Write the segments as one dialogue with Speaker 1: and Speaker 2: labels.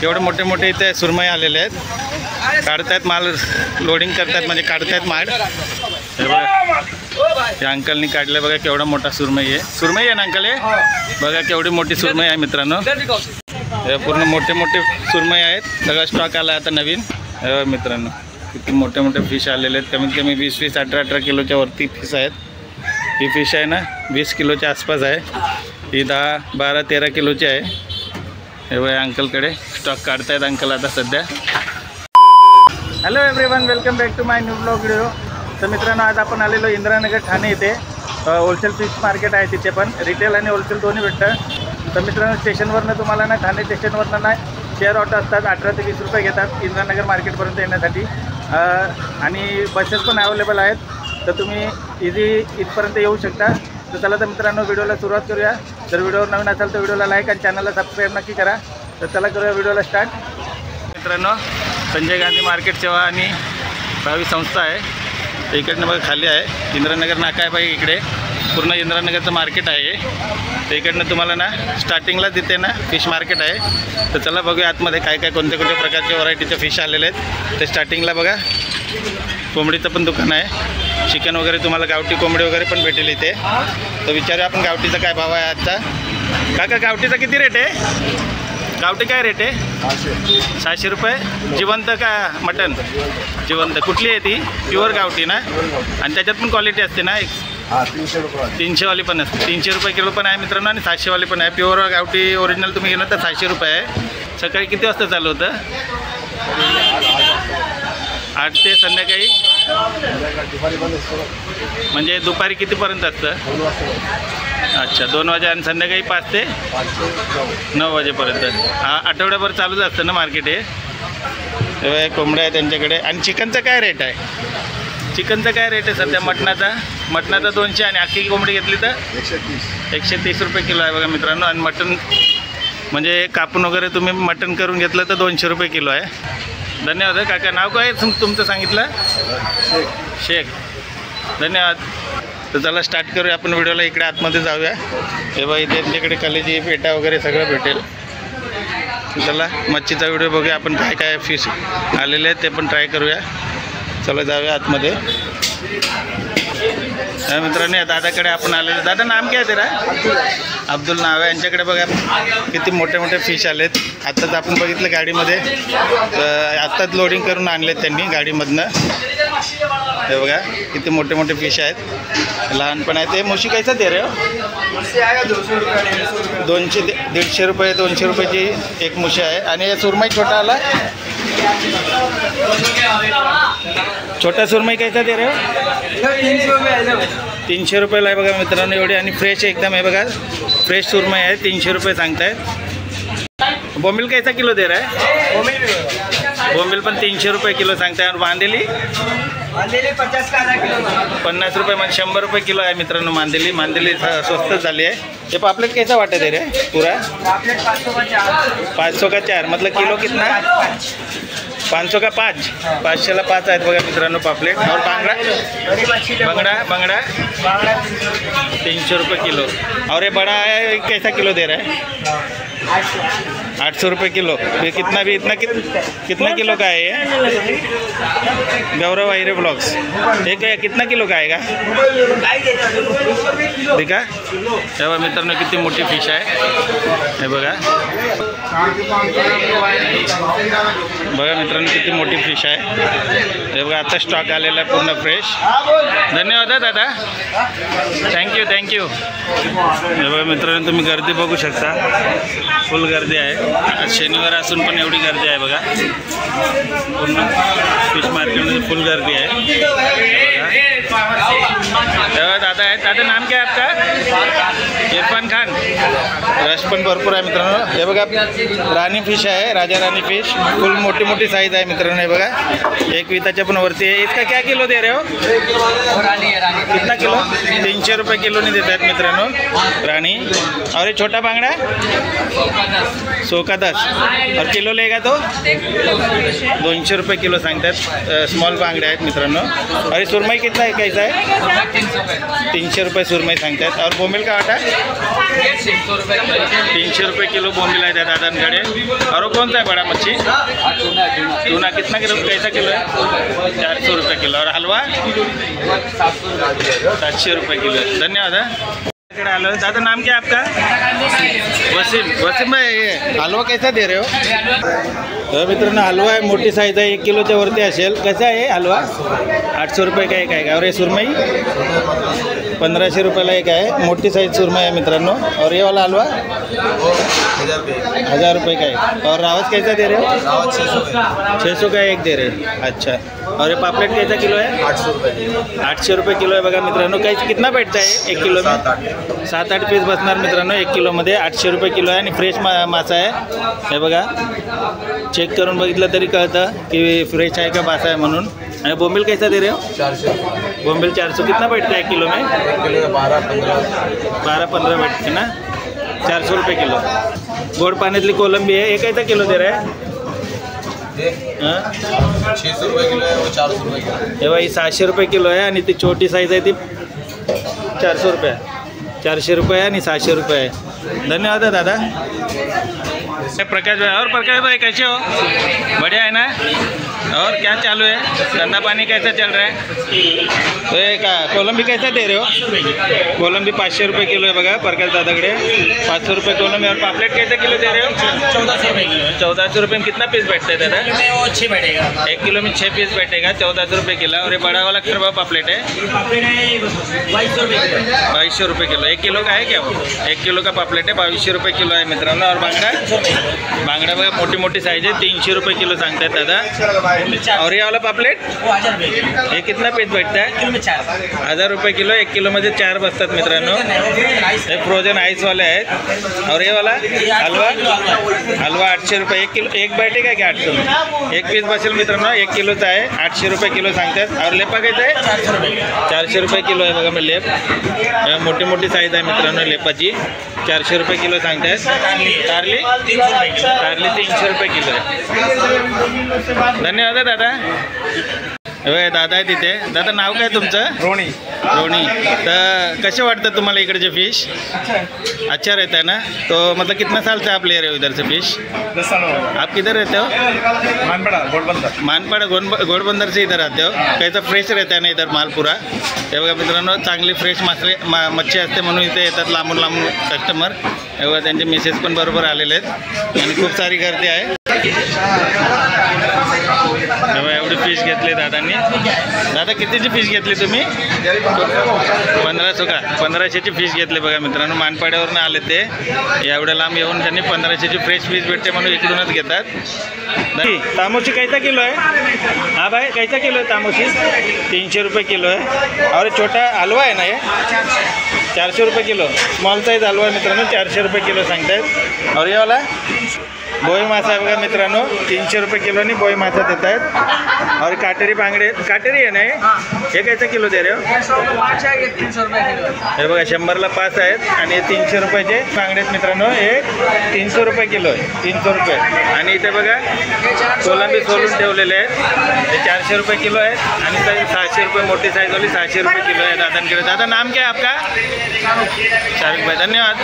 Speaker 1: एवढे मोठे मोठे इथे सुरमई आलेले आहेत, काढतायत माल, लोडिंग करतायत म्हणजे काढतायत माल। हे बघा या अंकलनी काढलं बघा, केवढा मोठा सुरमई आहे। सुरमई आहे ना अंकल हे? बघा केवढी मोठी सुरमई आहे मित्रांनो, हे पूर्ण मोठे मोठे सुरमई आहेत, सगळा स्टॉक आला आता नवीन। हे मित्रांनो किती मोठे मोठे फिश आलेले आहेत, कमीत कमी 20-20, 18-18 किलोच्या वरती फिश आहेत। ही फिश आहे ना 20 किलोच्या आसपास आहे, ही 10-12-13 किलोची आहे। हे बघा अंकलकडे स्टॉक काढतायत अंकल आता सध्या। Hello everyone, welcome back to my new blog video. तर मित्रांनो आज आपण आलेलो इंदिरानगर ठाणे येथे, होलसेल फिश मार्केट आहे, तिथे पण रिटेल आणि होलसेल दोन्ही भेटतं। तर मित्रांनो स्टेशनवरनं तुम्हाला ना ठाणे स्टेशनवरनं ना शेअर ऑटो असतात, 18 ते 20 रुपये घेतात इंदिरानगर मार्केटपर्यंत येण्यासाठी, आणि बसेस पण अवेलेबल आहेत, तर तुम्ही इझी इथपर्यंत येऊ शकता। तर चला तर मित्रांनो व्हिडिओला सुरुवात करूया। जर व्हिडिओवर नवीन असाल तर व्हिडिओला लाईक आणि चॅनलला सबस्क्राईब नक्की करा। तर चला करूया व्हिडिओला स्टार्ट। मित्रांनो संजय गांधी मार्केट सेवा आणि भावी संस्था आहे, इकडनं बघा खाली आहे, इंदिरानगर नाका आहे बाई, इकडे पूर्ण इंदिरानगरचं मार्केट आहे। तर इकडनं तुम्हाला ना स्टार्टिंगला तिथे ना फिश मार्केट आहे। तर चला बघूया आतमध्ये काय काय कोणत्या कोणत्या प्रकारचे व्हरायटीचे फिश आलेले आहेत। तर स्टार्टिंगला बघा कोंबडीचं पण दुकान आहे, चिकन वगैरे तुम्हाला गावठी कोंबडी वगैरे पण भेटेल इथे। तर विचारूया आपण गावठीचा काय भाव आहे आजचा। काका गावठीचा किती रेट आहे? गावठी काय रेट आहे? 600 रुपये। जिवंत का मटन? जिवंत। कुठली आहे ती? प्युअर गावठी ना? आणि त्याच्यात पण क्वालिटी असते ना?
Speaker 2: 300 रुपये
Speaker 1: 300 वाली पण असते, 300 रुपये किलो पण आहे मित्रांनो, आणि 700 वाली पण आहे। प्युअर गावठी ओरिजिनल तुम्ही घेणार तर 700 रुपये आहे। सकाळी किती वाजता चालू होतं? 8 ते संध्याकाळी, म्हणजे दुपारी कितीपर्यंत असतं? अच्छा 2 वाजे, आणि संध्याकाळी 5 ते 9 वाजेपर्यंत। आठवड्याभर चालूच असतं ना मार्केट हे। कोंबड्या आहे त्यांच्याकडे। आणि चिकनचा काय रेट आहे? चिकनचा काय रेट आहे सध्या? मटणाचा 200, आणि अख्खी कोंबडी घेतली तर 130 रुपये किलो आहे बघा मित्रांनो। आणि मटण म्हणजे कापून वगैरे तुम्ही मटण करून घेतलं तर 200 रुपये किलो आहे। धन्यवाद काका। नाव काय तुमचं सांगितलं? शेख। धन्यवाद। तर चला स्टार्ट करूया आपण व्हिडिओला, इकडे आतमध्ये जाऊया। हे बघा इथे त्यांच्याकडे कलेजी पेटा वगैरे सगळं भेटेल। चला मच्छीचा व्हिडिओ बघूया आपण, काय काय फिश आलेले आहेत ते पण ट्राय करूया। चला जाऊया आतमध्ये। मित्रांनो या दादाकडे आपण आलेलो। दादा नाम काय तेरा? अब्दुल नाव आहे। यांच्याकडे बघा किती मोठे मोठे फिश आलेत, आत्ताच आपण बघितलं गाडीमध्ये, आत्ताच लोडिंग करून आणलेत त्यांनी गाडीमधनं। हे बघा किती मोठे मोठे फिश आहेत, लहान पण आहेत। ते मुशी कैसा दे रे हो? 150 रुपये 200 रुपयाची एक मुशी आहे। आणि सुरमई छोटा आला, छोटा सुरमई कैसा दे रहे हो? 300 रुपयाला आहे बघा मित्रांनो एवढी, आणि फ्रेश एकदम आहे बघा, फ्रेश सुरमई आहे, 300 रुपये सांगतायत। बोंबील कैसा किलो दे रहा है? बोंबील पण 300 रुपये किलो सांगताय। आणि मांदेली 50 रुपये, म्हणजे 100 रुपये किलो आहे मित्रांनो मांदेली। मांदेली स्वस्त झाली आहे। ये पापलेट कैसा वाटा दे रहे हैं पूरा? 500 का 4, मतलब किलो कितना? 500 का 5, 500ला 5 आहेत बघा मित्रांनो पापलेट। और बांगड़ा 300 रुपये किलो। और ये बड़ा है कैसा किलो दे रहा है? 800 रुपये किलो। ये कितना भी कितना किलो का है ये? गौरव आयरे ब्लॉग्स। एक कितना किलो का आएगा? देखा तेव्हा मित्रांनो किती मोठी फिश आहे, हे बघा मित्रांनो किती मोठी फिश आहे। हे बघा आता स्टॉक आलेला आहे पूर्ण फ्रेश। धन्यवाद दादा, थँक्यू। हे बघा मित्रांनो तुम्ही गर्दी बघू शकता, फुल गर्दी आहे। आज शनिवार असून पण एवढी गर्दी आहे बघा, पूर्ण फिश मार्केटमध्ये फुल गर्दी आहे। दादा आहे, दादा नाम क्या है आपका? इरफान खान। रश पण भरपूर आहे मित्रांनो। हे बघा राणी फिश आहे, राजा राणी फिश, फुल मोठी मोठी साईज आहे मित्रांनो। हे बघा 1 विताच्या पण वरती आहे। इसका क्या किलो दे रहे हो? कितना किलो? 300 रुपये किलोने देत आहेत मित्रांनो राणी। और ये छोटा बांगड़ा? 100 का 10। और किलो लेगा तो 200 रुपये किलो सांगतात. स्मॉल बांगडे आहेत मित्रांनो. अरे सुरमई कितना है, कैसा है? 300 रुपये सुरमई सांगतात. और बोंबिल का वाटा 300 रुपये किलो बोंबिल आहे त्या दादांकडे. और कौन सा है बड़ा मच्छी? टूना कितना किलो, कैसा किलो है? 400 रुपये किलो. और हलवा 700 रुपये किलो. धन्यवाद. आलो दादा, नाम क्या है आपका? वसीम. वसीम भाई, ये हलवा कैसा दे रहे हो? तर मित्रांनो हलवा आहे, मोठी साईज आहे, 1 किलोच्या वरती असेल. कसा आहे हलवा? 800 रुपये का एक आहे. और ये सुरमई 1500 रुपयाला एक आहे. मोठी साईज सुरमई आहे मित्रांनो. और ये वाला हलवा 1000 रुपये का है. और रावस कैसा दे रहे हो? 600 का एक दे रहे. अच्छा. और ये पापलेट कैसा किलो है? 800 रुपये. 800 रुपये किलो आहे बघा मित्रांनो. काही कितना भेटतं आहे 1 किलो? 7-8 पीस बसणार मित्रांनो 1 किलोमध्ये. 800 रुपये किलो आहे आणि फ्रेश मासा आहे. हे बघा, चेक करून बघितलं तरी कळतं की फ्रेश आहे का मासा आहे म्हणून. आणि बोंबिल कैसा दे रहे हो? 400. बोंबिल 400. कितना बैठता है 1 किलो में? 1 किलो में 12-15 बैठते ना. 400 रुपये किलो. गोड पाण्यातली कोलंबी आहे. एक कैसा किलो दे रहा है? 600 रुपये किलो है. वो 400 रुपये किलो. हे भाई 600 रुपये किलो आहे आणि ती छोटी साईज आहे ती 400 रुपये. 400 रुपये आणि 600 रुपये आहे. धन्यवाद दादा. प्रकाश भाई. और प्रकाश भाई कैसे हो? बढ़िया है ना? और क्या चालू है? धंधा पानी कैसा चल रहा है? तो ये का कोलंबी कैसा दे रहे हो? कोलंबी 500 रुपये किलो है बघा प्रकाश दादाकडे. 500 रुपये कोलंबी. और पापलेट कैसे किलो दे रहे हो? 1400 रुपये किलो. 1400 रुपये में कितना पीस बैठता है दादा? 6 बैठेगा. 1 किलो में 6 पीस बैठेगा. 1400 रुपये किलो. और ये बड़ा वाला खरबा पापलेट है 2200 रुपये किलो. 1 किलो का है क्या वो? 1 किलो का पापलेट है 2200 रुपये किलो आहे मित्रांनो. और बांगडा बघा मोठी मोठी साईज आहे 300 रुपये किलो सांगतात दादा. और ये वाला पापलेट ये कितना पीस बैठता है? 1000 रुपये किलो. 1 किलोमध्ये 4 बसतात मित्रांनो. हे फ्रोजन आईसवाले आहेत. और ये वाला हलवा 800 रुपये. 1 किलो एक बैठेगा क्या? 800 में 1 पीस बसेल मित्रांनो. 1 किलोचा आहे. 800 रुपये किलो सांगतात. और लेपा कैसा आहे? 400 रुपये किलो आहे बघा. मी लेप मोठी मोठी साईज आहे मित्रांनो लेपाची. 400 रुपये किलो सांगतात. कारली 300 रुपये किलो आहे. धन्यवाद दादा. दादा आहे तिथे. दादा नाव काय तुमचं? रोणी. तर कसे वाटतं तुम्हाला इकडचे फिश? अच्छा रहता है ना. तो मतलब कितना साल से आप ले रहे हो इधर से फिश?
Speaker 2: 10 साल हो गए.
Speaker 1: आप किधर रहते हो?
Speaker 2: मानपाड़ा
Speaker 1: घोड़बंदर से इधर आते हो. कैसा फ्रेश रहता है ना इधर माल पूरा. हे बघा मित्रांनो चांगली फ्रेश मच्छी असते म्हणून इथे येतात लांबून कस्टमर. हे बघा त्यांचे मेसेज पण बरोबर आलेले आहेत आणि खूप सारी गर्दी आहे. तेव्हा एवढी फिश घेतली दादांनी. दादा कितीची फिश घेतली तुम्ही? 1500 का? 1500ची फिश घेतली बघा मित्रांनो. मानपाड्यावरून आले ते. एवढ्या लांब येऊन त्यांनी 1500ची फ्रेश फिश भेटते म्हणून इकडूनच घेतात. तामोशी कैसा किलो है? हाँ भाई कैसा किलो है तामोशी? 300 रुपये किलो है. और छोटा हलवा है ना ये 400 रुपये किलो. स्मॉल साइज हलवा है मित्रांनो 400 रुपये किलो सांगतायत. और ये वाला बोई मासा आहे बघा मित्रांनो 300 रुपये किलोनी बोई मासा देत आहेत. और काटेरी बांगडे काटेरी आहे ना हे कैसा किलो दे रहे हो?
Speaker 2: 300 रुपये किलो.
Speaker 1: हे बघा 100ला 5 आहेत आणि 300 रुपयाचे बांगडे आहेत मित्रांनो. हे 300 रुपये किलो आहे. 300 रुपये. आणि इथे बघा कोलंबी सोलून ठेवलेले आहेत. हे 400 रुपये किलो आहेत आणि 600 रुपये मोठी साईजवाली 600 रुपये किलो आहे दादांकडे. दादा नाम क्या है आपका? शाहरुख भाई. धन्यवाद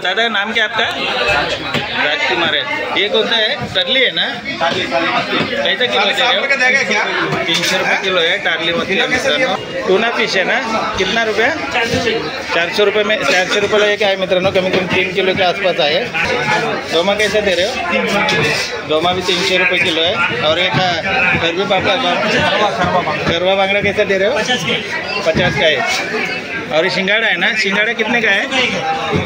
Speaker 1: दादा. नाम क्या आपका? राजकुमार है. ये कौन सा है? टर्ली है ना? कैसा किलो है? 300 रुपये किलो है टारली मछली मित्रांनो. टूना फिश है ना? कितना रुपये? 400 रुपये में 400 रुपयाला एक आहे मित्रांनो. कमी कमी 3 किलो के आसपास आहे. दोमा कैसा दे रहे हो? दोमा भी 300 रुपये किलो है. और एक खरबी पापा गरवा बांगड़ा कैसा दे रहे हो? 50 का है. और ये शिंगाड़ा है ना? शिंगाड़ा कितने का है?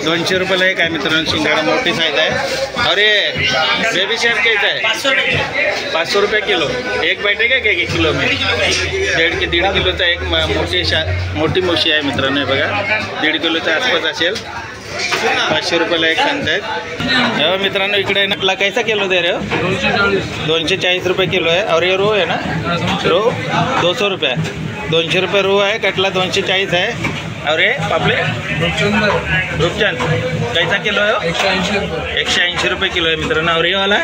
Speaker 1: 200 रुपयाला एक आहे मित्रांनो. शिंगाड़ा मोठी साइज है. और ये बेबी शेफ कैसा है? 500 रुपये किलो. एक बैठेगा क्या 1 किलो में? 1.5 किलोचा एक मोठी मोशी आहे मित्रांनो. हे बघा 1.5 किलोच्या आसपास असेल. 500 रुपयाला एक सांगतायत. हे मित्रांनो इकडे ना कैसा किलो दे रहे हो? 240 रुपये किलो है. और ये रो है ना? रो 200 रुपये. 200 रुपये रो आहे. कटला 240 आहे. और ये पापले रूपचंद कैसा किलो है? 180 रुपये किलो आहे मित्रांनो. और ये वाला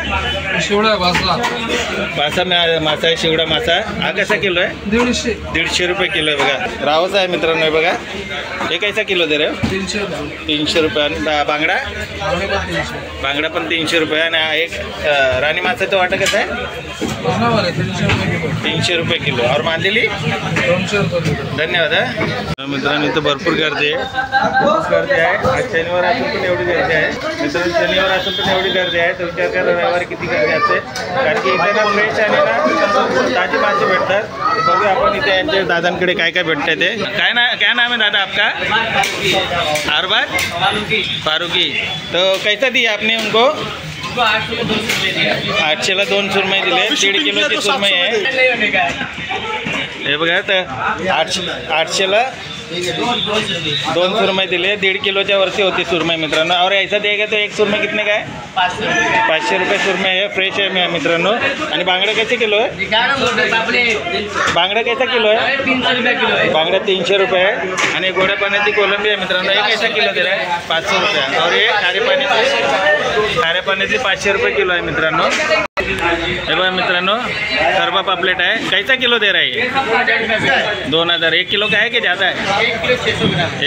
Speaker 2: शिवडा बासला
Speaker 1: मासा मासा आहे, शिवडा मासा. हा कसा किलो आहे? 150 रुपये किलो आहे बघा. रावस आहे मित्रांनो. हे बघा हे कैसा किलो दे रे? 300 रुपये. आणि बांगडा बांगडा पण 300 रुपये. आणि हा एक राणी मासाचं वाटा कसं आहे? 300 रुपये किलो. और मांदेली
Speaker 2: 200 रुपये.
Speaker 1: धन्यवाद. मित्रांनो इथं भरपूर गर्दी आहे. आज शनिवार असून पण एवढी गर्दी आहे मित्रांनो. शनिवार असून पण एवढी गर्दी आहे तर विचार करा रविवारी किती गर्दी असते. कारण की इथे ना फ्रेश आणि ना ताजी मासे भेटतात. बघूया आपण इथे यांच्या दादांकडे काय काय भेटतं ते. काय नाम है दादा आपका? अरबाज फारूकी. तो कैसा दिया आपने उनको? 800ला 2 सुरमई दिले. 1.5 किलोची सुरमई आहे. हे बघा तर 800ला 2 सुरमई दिले. 1.5 किलोच्या वरती होती सुरमई मित्रांनो. और ऐसा देगा तो एक सुरमई कितने का है? 500 रुपये सुरमई आहे. फ्रेश आहे मित्रांनो. आणि बांगडा कैसे किलो आहे? बांगडा कैसा किलो आहे?
Speaker 2: 300 रुपये किलो है.
Speaker 1: बांगडा 300 रुपये आहे. आणि गोड्या पाण्याची कोलंबी आहे मित्रांनो. हे कैसा किलो दे रहा है? 500 रुपये. और हे खाऱ्या पाण्याची 500 रुपये किलो आहे मित्रांनो. हे बघा मित्रांनो करबा पापलेट आहे. कैसा किलो दे रहा है? 2000. 1 किलो का है कि ज़्यादा है?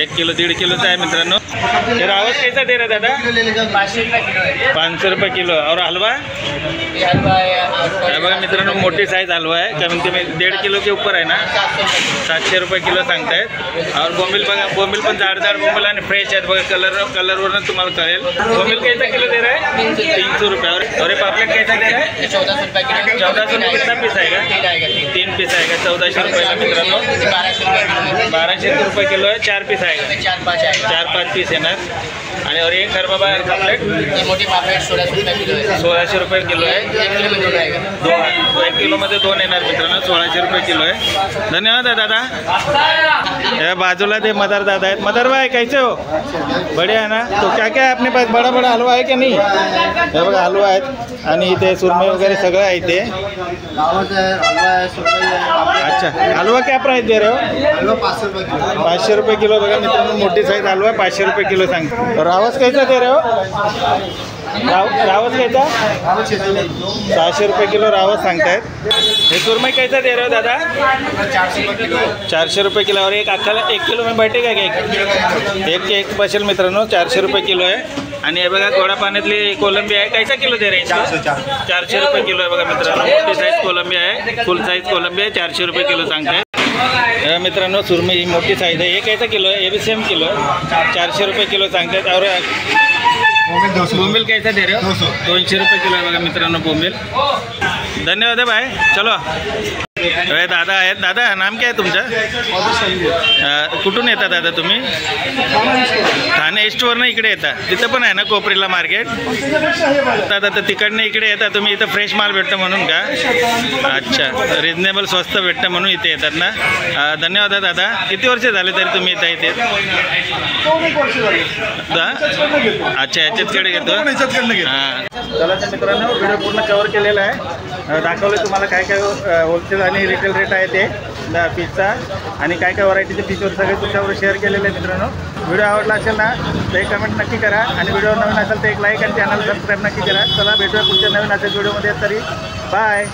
Speaker 1: 1 किलो 1.5 किलोचा आहे मित्रांनो. हे रावस कैसा दे रहा दादा? 500 रुपये किलो. और हलवा हे बघा मित्रांनो मोठी साईज हलवा आहे. कमीत कमी 1.5 किलो के ऊपर आहे ना. 700 रुपये किलो सांगतायत. और बोंबिल बघा बोंबिल पण जाड बोंबिल आणि फ्रेश आहेत बघा. कलरवरनं तुम्हाला कळेल. बोंबिल कैसा किलो दे रहा है? 300 रुपये. और ये पापलेट कैसा दे रहा है?
Speaker 2: 1400 रुपये किलो.
Speaker 1: 1400 रुपये. कितना पीस आएगा? 3 पीस आएगा. 1400 रुपयाला मित्रांनो. 1200 रुपये किलो आहे. 4 पीस आएगा. 4-5 पीस येणार. आणि और एक खरबाबा पापलेट
Speaker 2: मोठी पापलेट 1600 रुपये किलो है.
Speaker 1: 1600 रुपये किलो आहे.
Speaker 2: 1 किलो में 2 आएगा.
Speaker 1: 1 किलोमध्ये 2 येणार मित्रांनो. 1600 रुपये किलो आहे. धन्यवाद दादा. हे बाजूला ते मदार दादा आहेत. मदार भाई कैसे हो? बढ़िया है ना. तो क्या क्या है अपने पास? बड़ा बड़ा हलवा है क्या? नहीं हे बघा हलवा आहेत. आणि इथे सुरमई वगैरे सगळं आहे इथे. अच्छा हलवा क्या प्राइस दे रहे हो? 500 रुपये किलो बघा मित्रांनो. मोठी साईज हलवा 500 रुपये किलो सांगते. रावस कैसा दे रहे हो? रावस कैसा? 600 रुपये किलो रावस सांगतायत. हे सुरमई कैसा दे रहे हो दादा? 400 रुपये किलो. और एक अख्खा 1 किलो में बैठेगा का? एक बसेल मित्रांनो. 400 रुपये किलो आहे. आणि हे बघा गोडा पाण्यातली कोलंबी आहे. कैसा किलो दे रहे हैं? 400 रुपये किलो आहे बघा मित्रांनो. मोठी साईज कोलंबी आहे. फुल साईज कोलंबी आहे. 400 रुपये किलो सांगतायत. मित्रांनो सुरमई ही मोठी साईज आहे. हे कैसा किलो आहे? हे भी सेम किलो आहे. 400 रुपये किलो सांगतायत. और बोंबिल कैसा दे रहे हो? 200 रुपये किलो आहे बघा मित्रांनो बोंबिल. धन्यवाद आहे भाई. चलो अरे दादा आहेत. दादा नाम काय आहे तुमचं? कुठून येता दादा तुम्ही? ठाणे ईस्टवरनं इकडे येता. तिथं पण आहे ना कोपरीला मार्केट? दादा तर तिकडनं इकडे येता तुम्ही. इथं फ्रेश माल भेटतं म्हणून का? अच्छा रिजनेबल स्वस्त भेटतं म्हणून इथे येतात ना. धन्यवाद दादा. किती वर्ष झाले तरी तुम्ही येता इथे? अच्छा याच्यातकडे घेतो. हां चला तर मित्रांनो व्हिडिओ पूर्ण कव्हर केलेला आहे. दाखवले तुम्हाला काय काय होलसेल आणि रिटेल रेट आहे ते फिशचा. आणि काय काय व्हरायटीचे फिशवर सगळे तुमच्यावर शेअर केलेले आहे मित्रांनो. व्हिडिओ आवडला असेल ना तर एक कमेंट नक्की करा. आणि व्हिडिओ नवीन असेल तर एक लाईक आणि चॅनल सबस्क्राईब नक्की करा. चला भेटूया पुढच्या नवीन असेल व्हिडिओमध्ये. तरी बाय.